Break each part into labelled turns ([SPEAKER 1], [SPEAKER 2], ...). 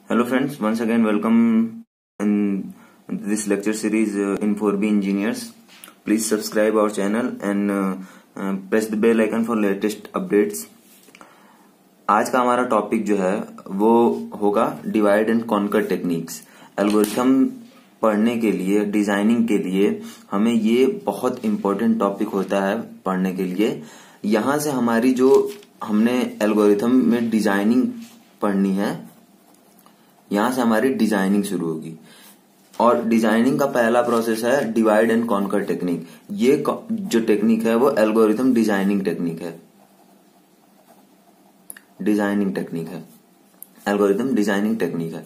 [SPEAKER 1] Hello friends, once again welcome in this lecture series in 4B Engineers. Please subscribe our channel and press the bell icon for latest updates. आज का हमारा topic जो है वो होगा divide and conquer techniques. Algorithm पढ़ने के लिए, डिजाइनिंग के लिए हमें ये बहुत इंपॉर्टेंट टॉपिक होता है पढ़ने के लिए। यहाँ से हमारी जो हमने एल्गोरिथम में डिजाइनिंग पढ़नी है, यहां से हमारी डिजाइनिंग शुरू होगी। और डिजाइनिंग का पहला प्रोसेस है डिवाइड एंड कॉन्कर टेक्निक। ये जो टेक्निक है वो एल्गोरिथम डिजाइनिंग टेक्निक है। एल्गोरिथम डिजाइनिंग टेक्निक है।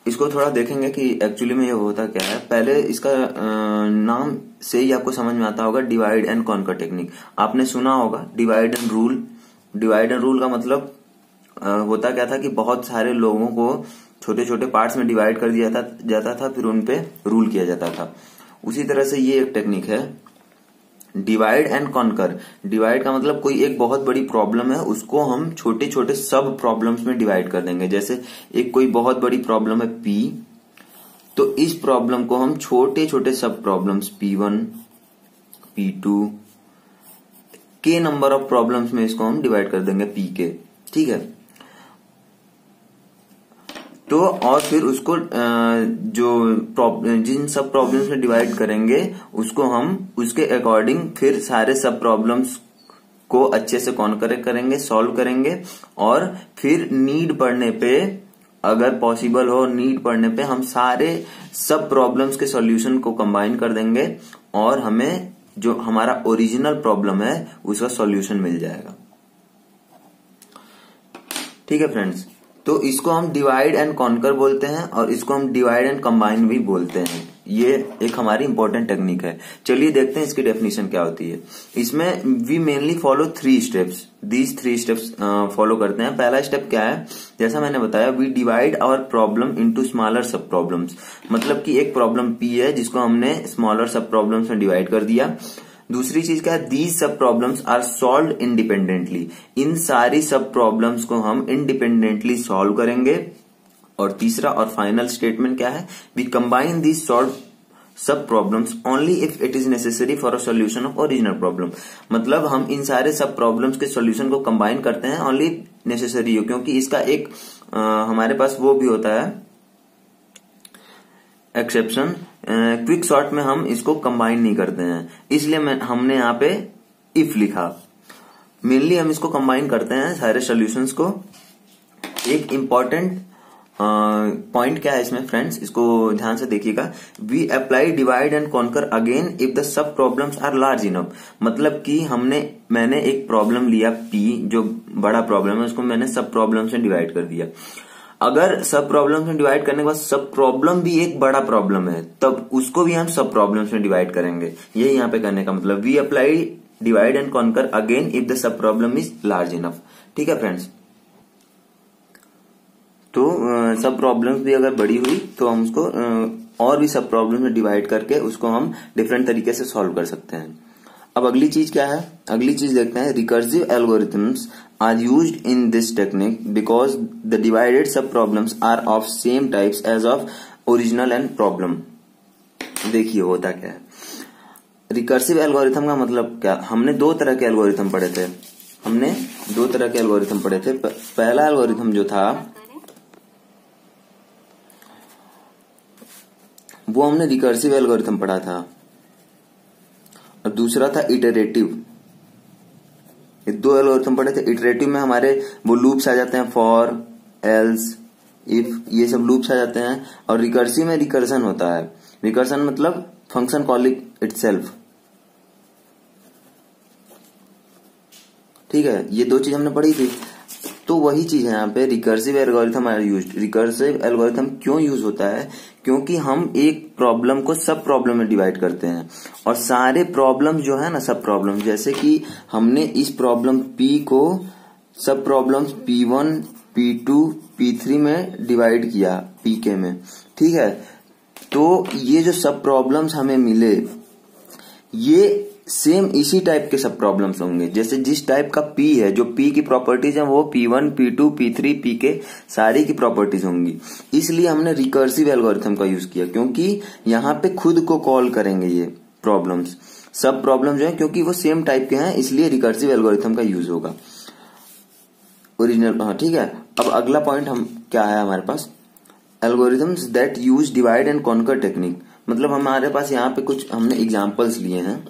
[SPEAKER 1] इसको थोड़ा देखेंगे कि एक्चुअली में ये होता क्या है। पहले इसका नाम से ही आपको समझ में आता होगा, डिवाइड एंड कॉन्कर टेक्निक। आपने सुना होगा divide and rule. Divide and rule का मतलब होता क्या था कि बहुत सारे लोगों को छोटे छोटे पार्ट्स में डिवाइड कर दिया जाता था, फिर उन पे रूल किया जाता था। उसी तरह से ये एक टेक्निक है डिवाइड एंड कॉन्कर। डिवाइड का मतलब कोई एक बहुत बड़ी प्रॉब्लम है, उसको हम छोटे छोटे सब प्रॉब्लम्स में डिवाइड कर देंगे। जैसे एक कोई बहुत बड़ी प्रॉब्लम है P, तो इस प्रॉब्लम को हम छोटे छोटे सब प्रॉब्लम्स P1, P2 के नंबर ऑफ प्रॉब्लम्स में इसको हम डिवाइड कर देंगे P के। ठीक है। तो और फिर उसको जिन सब प्रॉब्लम्स में डिवाइड करेंगे उसको हम उसके अकॉर्डिंग फिर सारे सब प्रॉब्लम्स को अच्छे से कॉन्कर करेंगे, सॉल्व करेंगे। और फिर नीड पड़ने पे, अगर पॉसिबल हो नीड पड़ने पे, हम सारे सब प्रॉब्लम्स के सॉल्यूशन को कंबाइन कर देंगे और हमें जो हमारा ओरिजिनल प्रॉब्लम है उसका सॉल्यूशन मिल जाएगा। ठीक है फ्रेंड्स, तो इसको हम डिवाइड एंड कॉन्कर बोलते हैं और इसको हम डिवाइड एंड कंबाइन भी बोलते हैं। ये एक हमारी इंपॉर्टेंट टेक्निक है। चलिए देखते हैं इसकी डेफिनेशन क्या होती है। इसमें we mainly follow 3 steps. These 3 steps follow करते हैं। पहला स्टेप क्या है, जैसा मैंने बताया, we divide our problem into smaller sub problems. मतलब कि एक प्रॉब्लम P है जिसको हमने स्मॉलर सब प्रॉब्लम्स में डिवाइड कर दिया। दूसरी चीज क्या है, these sub problems are solved independently. इन सारी सब प्रॉब्लम्स को हम इंडिपेंडेंटली सॉल्व करेंगे। और तीसरा और फाइनल स्टेटमेंट क्या है, वी कंबाइन दीज सॉल्व सब problems only if it is necessary for a solution of original problem. मतलब हम इन सारे सब प्रॉब्लम्स के सॉल्यूशन को कंबाइन करते हैं ओनली नेसेसरी हो, क्योंकि इसका एक हमारे पास वो भी होता है एक्सेप्शन। क्विक सॉर्ट में हम इसको कंबाइन नहीं करते हैं, इसलिए हमने यहाँ पे इफ लिखा। मेनली हम इसको कंबाइन करते हैं सारे सॉल्यूशंस को। एक इंपॉर्टेंट पॉइंट क्या है इसमें फ्रेंड्स, इसको ध्यान से देखिएगा। We apply divide and conquer again if the sub problems are large enough. मतलब कि मैंने एक प्रॉब्लम लिया P, जो बड़ा प्रॉब्लम है, उसको मैंने सब प्रॉब्लम्स में डिवाइड कर दिया। अगर सब प्रॉब्लम्स में डिवाइड करने के बाद सब प्रॉब्लम भी एक बड़ा प्रॉब्लम है, तब उसको भी हम सब प्रॉब्लम्स में डिवाइड करेंगे। यही यहाँ पे करने का मतलब, we apply divide and conquer again if the sub problem is large enough. ठीक है फ्रेंड्स, तो सब प्रॉब्लम्स भी अगर बड़ी हुई तो हम उसको और भी सब प्रॉब्लम्स में डिवाइड करके उसको हम डिफरेंट तरीके से सॉल्व कर सकते हैं। अब अगली चीज क्या है, अगली चीज देखते हैं। Recursive algorithms are used in this technique because the divided sub problems are of same types as of original and problem. देखिए होता क्या है, रिकर्सिव एल्गोरिथम का मतलब क्या। हमने 2 तरह के एल्गोरिथम पढ़े थे। पहला एल्गोरिथम जो था वो हमने रिकर्सिव एल्गोरिथम पढ़ा था, और दूसरा था इटरेटिव। 2 एल्गोरिथम पढ़े थे। इटरेटिव में हमारे वो लूप्स आ जाते हैं, फॉर, एल्स, इफ, ये सब लूप्स आ जाते हैं। और रिकर्सिव में रिकर्सन होता है। रिकर्सन मतलब फंक्शन कॉलिंग इटसेल्फ। ठीक है, ये 2 चीज हमने पढ़ी थी। तो वही चीज है यहाँ पे, recursive algorithm are used. Recursive algorithm क्यों यूज होता है, क्योंकि हम एक प्रॉब्लम को सब प्रॉब्लम में डिवाइड करते हैं। और सारे प्रॉब्लम जो है ना, सब प्रॉब्लम, जैसे कि हमने इस प्रॉब्लम P को सब प्रॉब्लम्स P1, P2, P3 में डिवाइड किया, Pk में। ठीक है, तो ये जो सब प्रॉब्लम्स हमें मिले, ये सेम इसी टाइप के सब प्रॉब्लम्स होंगे। जैसे जिस टाइप का P है, जो P की प्रॉपर्टीज है वो P1, P2, P3, Pk सारी की प्रॉपर्टीज होंगी। इसलिए हमने रिकर्सिव एल्गोरिथम का यूज किया, क्योंकि यहाँ पे खुद को कॉल करेंगे ये प्रॉब्लम्स, सब प्रॉब्लम जो है, क्योंकि वो सेम टाइप के हैं, इसलिए रिकर्सिव एल्गोरिथम का यूज होगा ओरिजिनल। हाँ ठीक है। अब अगला पॉइंट हम क्या है हमारे पास, algorithms that use divide and conquer technique. मतलब हमारे पास यहाँ पे कुछ हमने एग्जाम्पल्स लिए हैं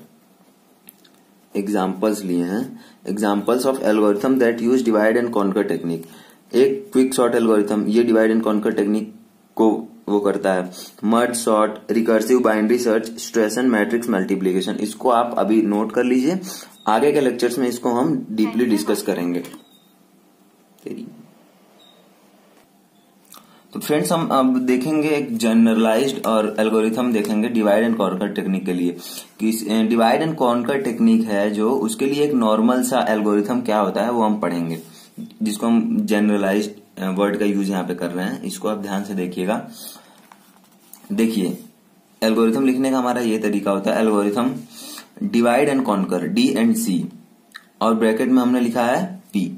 [SPEAKER 1] examples of algorithm that use divide and conquer technique. एक क्विक सॉर्ट एल्गोरिथम, ये डिवाइड एंड कॉन्कर टेक्निक को वो करता है। Merge sort, recursive binary search, Strassen matrix multiplication. इसको आप अभी नोट कर लीजिए, आगे के लेक्चर्स में इसको हम डीपली डिस्कस करेंगे। तो फ्रेंड्स हम अब देखेंगे एक जनरलाइज्ड और एल्गोरिथम देखेंगे डिवाइड एंड कॉन्कर टेक्निक के लिए। कि डिवाइड एंड कॉन्कर टेक्निक है जो, उसके लिए एक नॉर्मल सा एल्गोरिथम क्या होता है वो हम पढ़ेंगे, जिसको हम जनरलाइज्ड वर्ड का यूज यहाँ पे कर रहे हैं। इसको आप ध्यान से देखिएगा। देखिए एल्गोरिथम लिखने का हमारा ये तरीका होता है, algorithm divide and conquer D and C, और ब्रैकेट में हमने लिखा है P।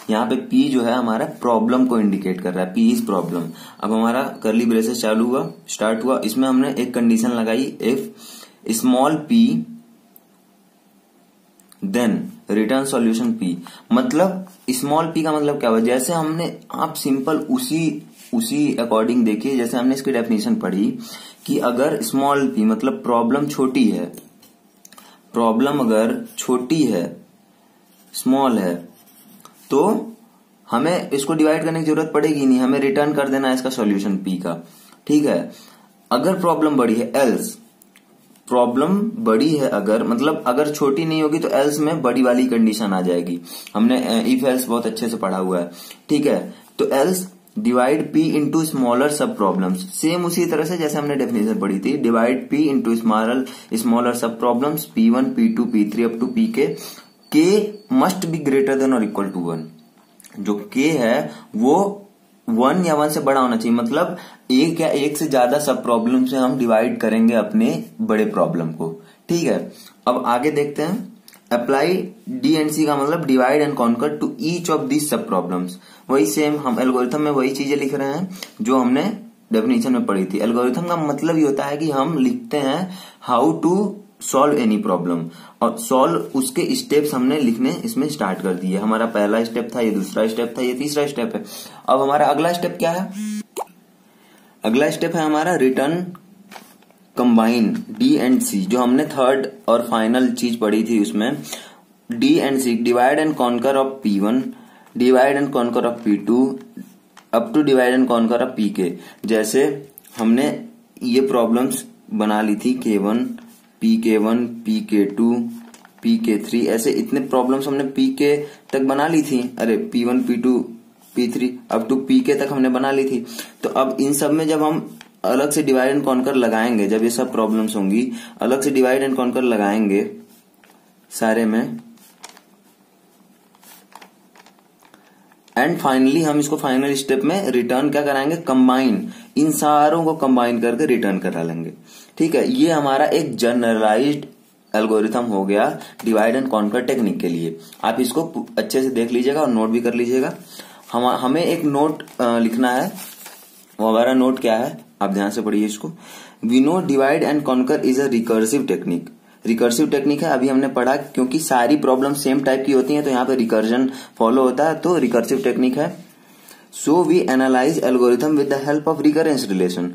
[SPEAKER 1] यहाँ पे P जो है हमारा प्रॉब्लम को इंडिकेट कर रहा है, P इज प्रॉब्लम। अब हमारा करली ब्रेसेस चालू हुआ, स्टार्ट हुआ, इसमें हमने एक कंडीशन लगाई, if small p then return solution P। मतलब स्मॉल p का मतलब क्या हुआ, जैसे हमने, आप सिंपल उसी अकॉर्डिंग देखिए, जैसे हमने इसकी डेफिनेशन पढ़ी कि अगर स्मॉल p मतलब प्रॉब्लम छोटी है, प्रॉब्लम अगर छोटी है, स्मॉल है, तो हमें इसको डिवाइड करने की जरूरत पड़ेगी नहीं, हमें रिटर्न कर देना है इसका सॉल्यूशन P का। ठीक है। अगर प्रॉब्लम बड़ी है, एल्स प्रॉब्लम बड़ी है, अगर मतलब अगर छोटी नहीं होगी तो एल्स में बड़ी वाली कंडीशन आ जाएगी। हमने इफ एल्स बहुत अच्छे से पढ़ा हुआ है। ठीक है। तो else divide P into smaller sub problems, same उसी तरह से जैसे हमने डेफिनेशन पढ़ी थी, divide P into smaller sub problems P1, P2, P3 up to Pk। K must be greater than और इक्वल टू 1। जो K है वो 1 या 1 से बड़ा होना चाहिए, मतलब एक या एक से ज्यादा सब प्रॉब्लम से हम डिवाइड करेंगे अपने बड़े प्रॉब्लम को। ठीक है। अब आगे देखते हैं, अप्लाई डी एंड सी का मतलब divide and conquer to each of this sub problems. वही सेम हम एल्गोरिथम में वही चीजें लिख रहे हैं जो हमने डेफिनेशन में पढ़ी थी। एल्गोरिथम का मतलब ये होता है कि हम लिखते हैं how to solve any problem, और सॉल्व उसके स्टेप्स हमने लिखने इसमें स्टार्ट कर दिए। हमारा पहला स्टेप था, ये दूसरा स्टेप था, ये तीसरा स्टेप है। अब हमारा अगला स्टेप क्या है, अगला स्टेप है हमारा return combine D and C, जो हमने थर्ड और फाइनल चीज पढ़ी थी उसमें। D and C, divide and conquer of P1, divide and conquer of P2 up to divide and conquer of Pk। जैसे हमने ये प्रॉब्लम्स बना ली थी, K1, Pk1, Pk2, Pk3, ऐसे इतने प्रॉब्लम्स हमने Pk तक बना ली थी। अरे P1, P2, P3 up to Pk तक हमने बना ली थी। तो अब इन सब में जब हम अलग से डिवाइड एंड कॉन्कर लगाएंगे, जब ये सब प्रॉब्लम्स होंगी, अलग से डिवाइड एंड कॉन्कर लगाएंगे सारे में, एंड फाइनली हम इसको फाइनल स्टेप में रिटर्न क्या कराएंगे, कंबाइन, इन सारों को कंबाइन करके रिटर्न करा लेंगे। ठीक है। ये हमारा एक जनरलाइज्ड एल्गोरिथम हो गया डिवाइड एंड कॉन्कर टेक्निक के लिए। आप इसको अच्छे से देख लीजिएगा और नोट भी कर लीजिएगा। हमें एक नोट लिखना है, वो हमारा नोट क्या है, आप ध्यान से पढ़िए इसको। We know divide and conquer is a recursive technique. Recursive technique है, अभी हमने पढ़ा, क्योंकि सारी प्रॉब्लम सेम टाइप की होती हैं तो यहाँ पे रिकर्जन फॉलो होता है, तो रिकर्सिव टेक्निक है। So we analyze algorithm with the help of recurrence relation.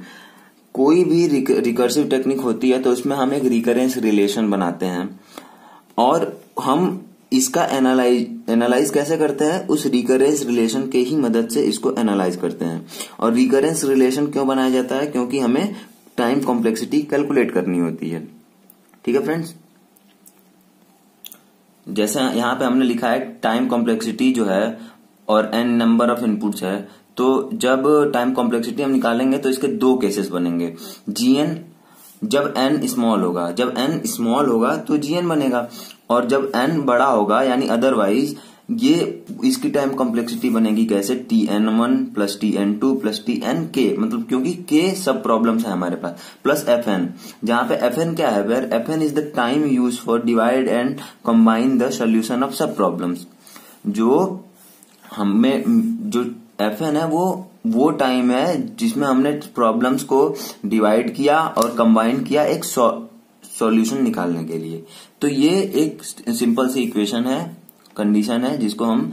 [SPEAKER 1] कोई भी रिकर्सिव टेक्निक होती है तो उसमें हम एक रिकरेंस रिलेशन बनाते हैं, और हम इसका एनालाइज कैसे करते हैं, उस रिकरेंस रिलेशन के ही मदद से इसको एनालाइज करते हैं। और रिकरेंस रिलेशन क्यों बनाया जाता है, क्योंकि हमें टाइम कॉम्प्लेक्सिटी कैलकुलेट करनी होती है। ठीक है फ्रेंड्स, जैसे यहाँ पे हमने लिखा है टाइम कॉम्प्लेक्सिटी जो है और n नंबर ऑफ इनपुट्स है, तो जब टाइम कॉम्प्लेक्सिटी हम निकालेंगे तो इसके दो केसेस बनेंगे। gn जब n स्मॉल होगा, जब n स्मॉल होगा तो gn बनेगा, और जब n बड़ा होगा यानी अदरवाइज ये इसकी टाइम कॉम्प्लेक्सिटी बनेगी कैसे, Tn1 plus Tn2 plus Tnk, मतलब क्योंकि k सब प्रॉब्लम्स है हमारे पास, प्लस Fn, जहां पे Fn क्या है, where Fn is the time use for divide and combine the solution of sub problems. जो हमें जो Fn है वो टाइम है जिसमें हमने प्रॉब्लम्स को डिवाइड किया और कंबाइन किया एक सॉल्यूशन निकालने के लिए। तो ये एक सिंपल सी इक्वेशन है, कंडीशन है, जिसको हम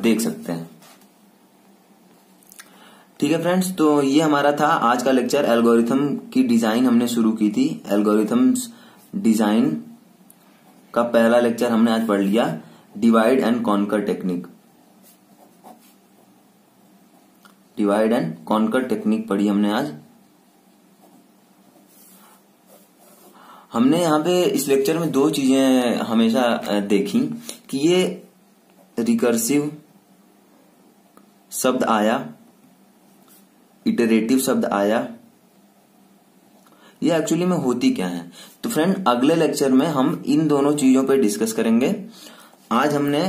[SPEAKER 1] देख सकते हैं। ठीक है फ्रेंड्स, तो ये हमारा था आज का लेक्चर। एल्गोरिथम की डिजाइन हमने शुरू की थी। एल्गोरिथम्स डिजाइन का पहला लेक्चर हमने आज पढ़ लिया, divide and conquer technique. Divide and conquer technique पढ़ी हमने आज। हमने यहाँ पे इस लेक्चर में दो चीजें हमेशा देखी कि ये रिकर्सिव शब्द आया, इटरेटिव शब्द आया, ये एक्चुअली में होती क्या है। तो फ्रेंड अगले लेक्चर में हम इन दोनों चीजों पे डिस्कस करेंगे। आज हमने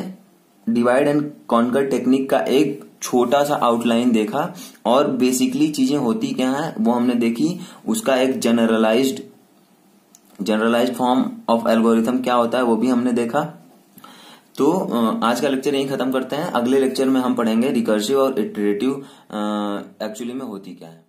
[SPEAKER 1] डिवाइड एंड कॉन्कर टेक्निक का एक छोटा सा आउटलाइन देखा और बेसिकली चीजें होती क्या है वो हमने देखी। उसका एक जनरलाइज्ड फॉर्म ऑफ एल्गोरिथम क्या होता है वो भी हमने देखा। तो आज का लेक्चर यहीं खत्म करते हैं। अगले लेक्चर में हम पढ़ेंगे रिकर्सिव और इटरेटिव एक्चुअली में होती क्या है।